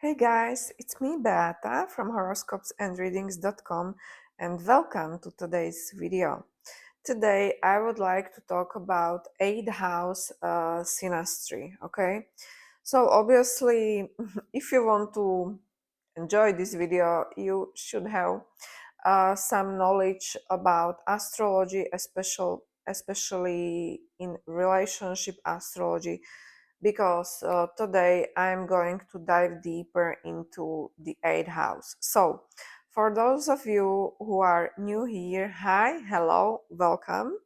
Hey guys, it's me Beata from Horoscopes and Readings.com and welcome to today's video. Today I would like to talk about 8th house synastry, okay? So obviously if you want to enjoy this video, you should have some knowledge about astrology, especially in relationship astrology, because today I'm going to dive deeper into the 8th house. So, for those of you who are new here, hi, hello, welcome.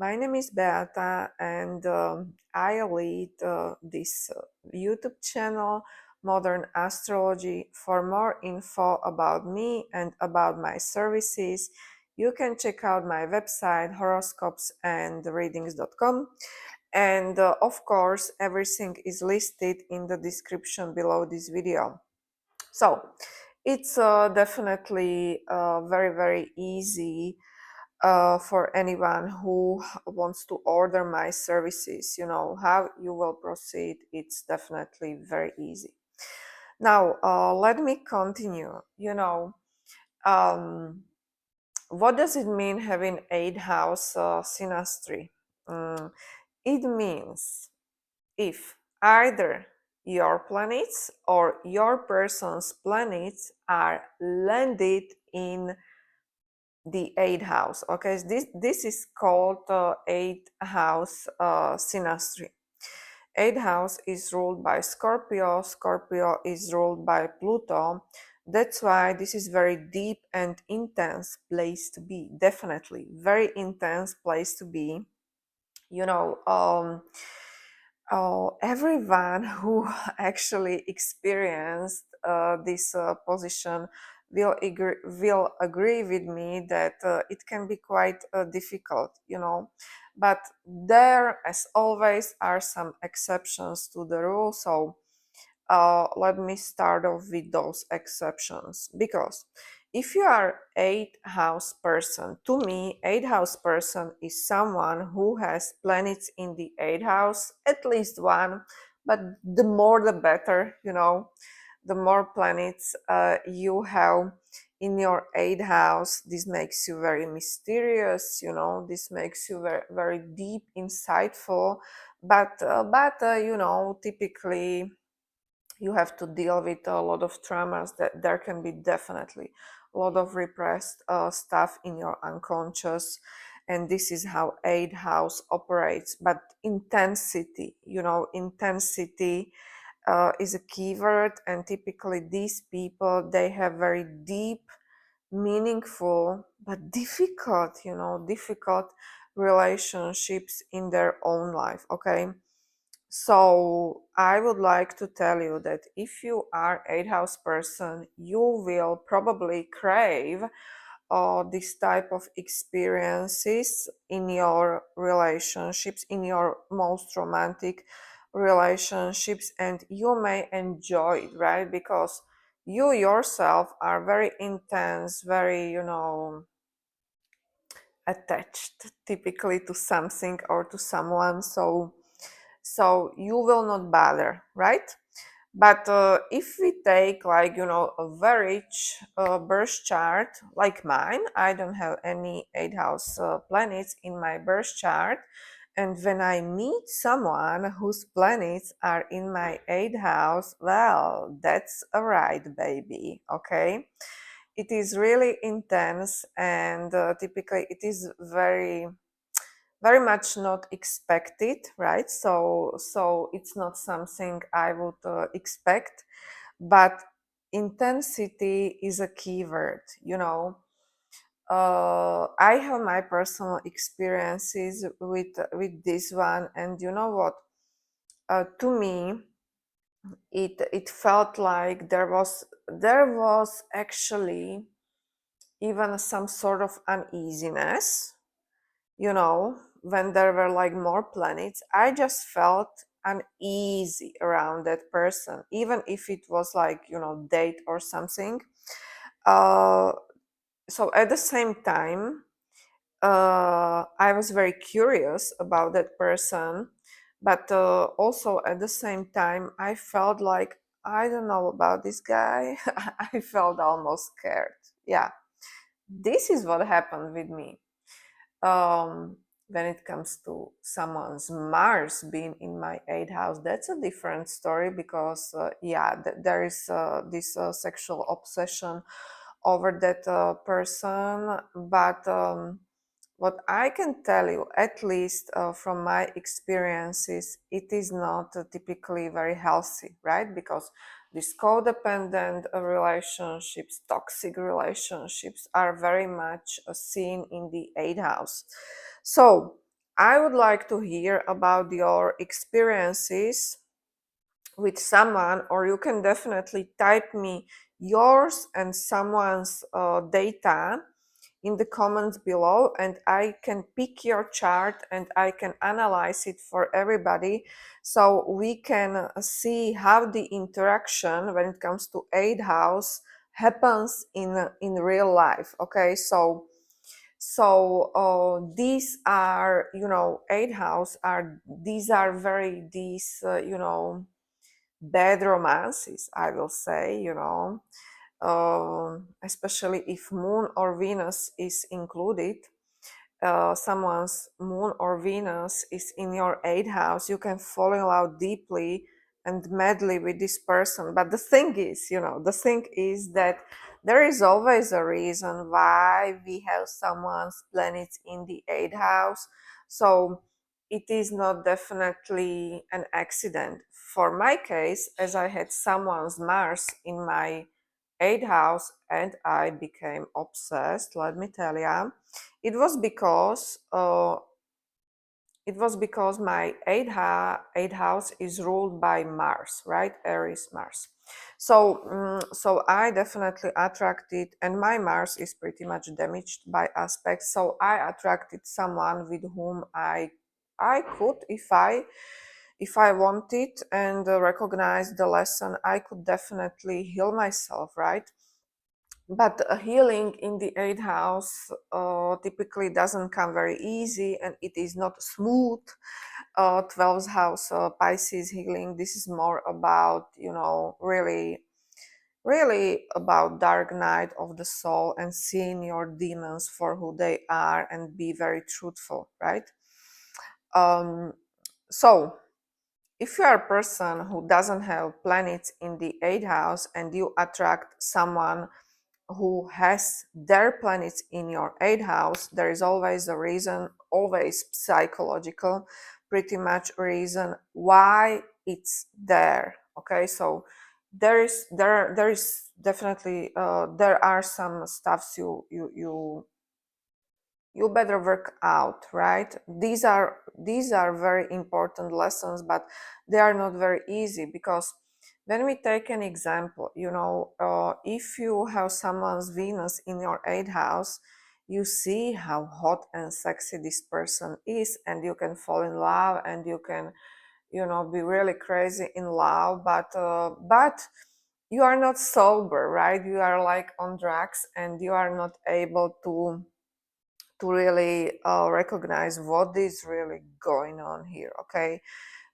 My name is Beata, and I lead this YouTube channel, Modern Astrology. For more info about me and about my services, you can check out my website, horoscopes and readings.com. And of course, everything is listed in the description below this video. So it's definitely very, very easy for anyone who wants to order my services. You know how you will proceed. It's definitely very easy. Now, let me continue. Um, what does it mean having 8th house synastry? It means if either your planets or your person's planets are landed in the 8th house. Okay, this is called 8th house synastry. 8th house is ruled by Scorpio. Scorpio is ruled by Pluto. That's why this is very deep and intense place to be. Definitely very intense place to be. You know, everyone who actually experienced this position will agree with me that it can be quite difficult, but there, as always, are some exceptions to the rule. So let me start off with those exceptions, because if you are 8th house person, to me 8th house person is someone who has planets in the 8th house, at least one, but the more the better. The more planets you have in your 8th house, this makes you very mysterious. This makes you very, very deep, insightful, but typically you have to deal with a lot of traumas. That there can be definitely a lot of repressed stuff in your unconscious, and this is how 8th house operates. But intensity is a keyword, and typically these people, they have very deep, meaningful, but difficult relationships in their own life. Okay, so I would like to tell you that if you are 8th house person, you will probably crave this type of experiences in your relationships, in your most romantic relationships, and you may enjoy it, right? Because you yourself are very intense, very, attached typically to something or to someone. So you will not bother, right? But if we take, like, a very birth chart like mine, I don't have any 8th house planets in my birth chart. And when I meet someone whose planets are in my 8th house, well, that's a ride, baby. Okay, it is really intense, and typically it is very, very much not expected, right? So it's not something I would expect, but intensity is a keyword. I have my personal experiences with this one, and you know what? To me, it felt like there was actually even some sort of uneasiness. When there were like more planets, I just felt uneasy around that person, even if it was like, date or something. uh, so at the same time, I was very curious about that person, but also at the same time I felt like I don't know about this guy. I felt almost scared. Yeah, this is what happened with me. Um, when it comes to someone's Mars being in my eighth house, that's a different story because, yeah, there is this sexual obsession over that person. But what I can tell you, at least from my experiences, it is not typically very healthy, right? Because these codependent relationships, toxic relationships are very much seen in the eighth house. So I would like to hear about your experiences with someone, or you can definitely type me yours and someone's data in the comments below, and I can pick your chart and I can analyze it for everybody so we can see how the interaction when it comes to eighth house happens in real life. Okay, these are, eighth house are, these are very, these bad romances, I will say, especially if Moon or Venus is included. Someone's Moon or Venus is in your eighth house, you can fall in love deeply and madly with this person. But the thing is that there is always a reason why we have someone's planets in the eighth house. So it is not definitely an accident. For my case, as I had someone's Mars in my eighth house and I became obsessed, let me tell you, it was because my eighth house is ruled by Mars, right? Aries Mars. So I definitely attracted, and my Mars is pretty much damaged by aspects. So I attracted someone with whom I could, if I wanted and recognize the lesson, I could definitely heal myself, right? But healing in the eighth house typically doesn't come very easy, and it is not smooth. 12th house Pisces healing, this is more about, really about dark night of the soul and seeing your demons for who they are and be very truthful, right? um, so if you are a person who doesn't have planets in the eighth house and you attract someone who has their planets in your eighth house, there is always a reason, always psychological, pretty much reason why it's there. Okay, so there is definitely there are some stuffs you better work out, right? These are very important lessons, but they are not very easy because when we take an example, if you have someone's Venus in your eighth house, you see how hot and sexy this person is, and you can fall in love, and you can, be really crazy in love, but you are not sober, right? You are like on drugs, and you are not able to really recognize what is really going on here. Okay,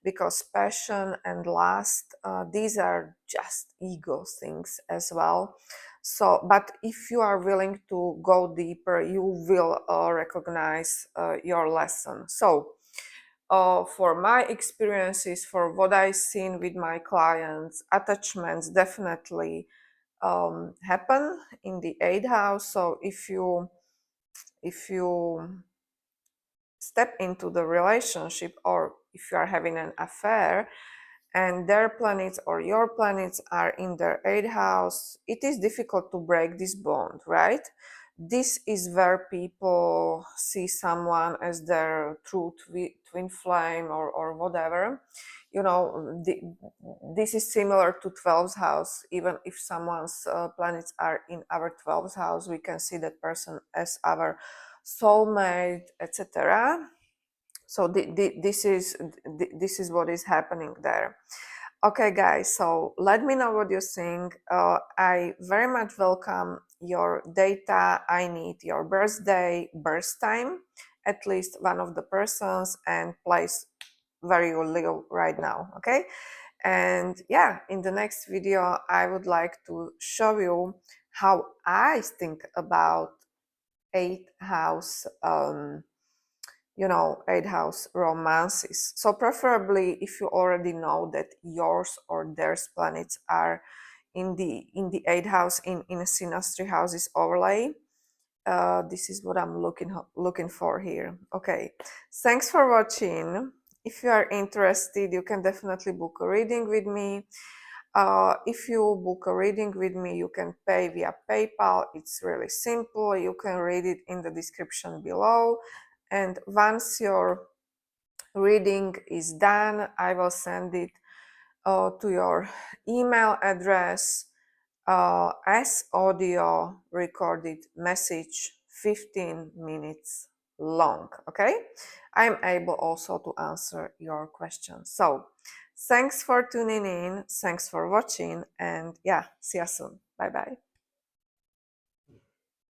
because passion and lust, these are just ego things as well. So but if you are willing to go deeper, you will recognize your lesson. So for my experiences, for what I've seen with my clients, attachments definitely happen in the eighth house. So if you step into the relationship, or if you are having an affair and their planets or your planets are in their eighth house, it is difficult to break this bond, right? This is where people see someone as their true twin flame, or whatever. This is similar to 12th house. Even if someone's planets are in our 12th house, we can see that person as our soulmate, etc. So this is what is happening there. Okay, guys, so let me know what you think. I very much welcome your data. I need your birthday, birth time, at least one of the persons, and place where you live right now. Okay, And yeah, in the next video, I would like to show you how I think about eighth house, eighth house romances. So preferably if you already know that yours or theirs planets are in the eighth house in a synastry houses overlay. This is what I'm looking for here. Okay, thanks for watching. If you are interested, you can definitely book a reading with me. If you book a reading with me, you can pay via PayPal. It's really simple. You can read it in the description below. And once your reading is done, I will send it to your email address as audio recorded message, 15 minutes long. Okay, I'm able also to answer your questions. So thanks for tuning in, thanks for watching, and yeah, see you soon. Bye bye.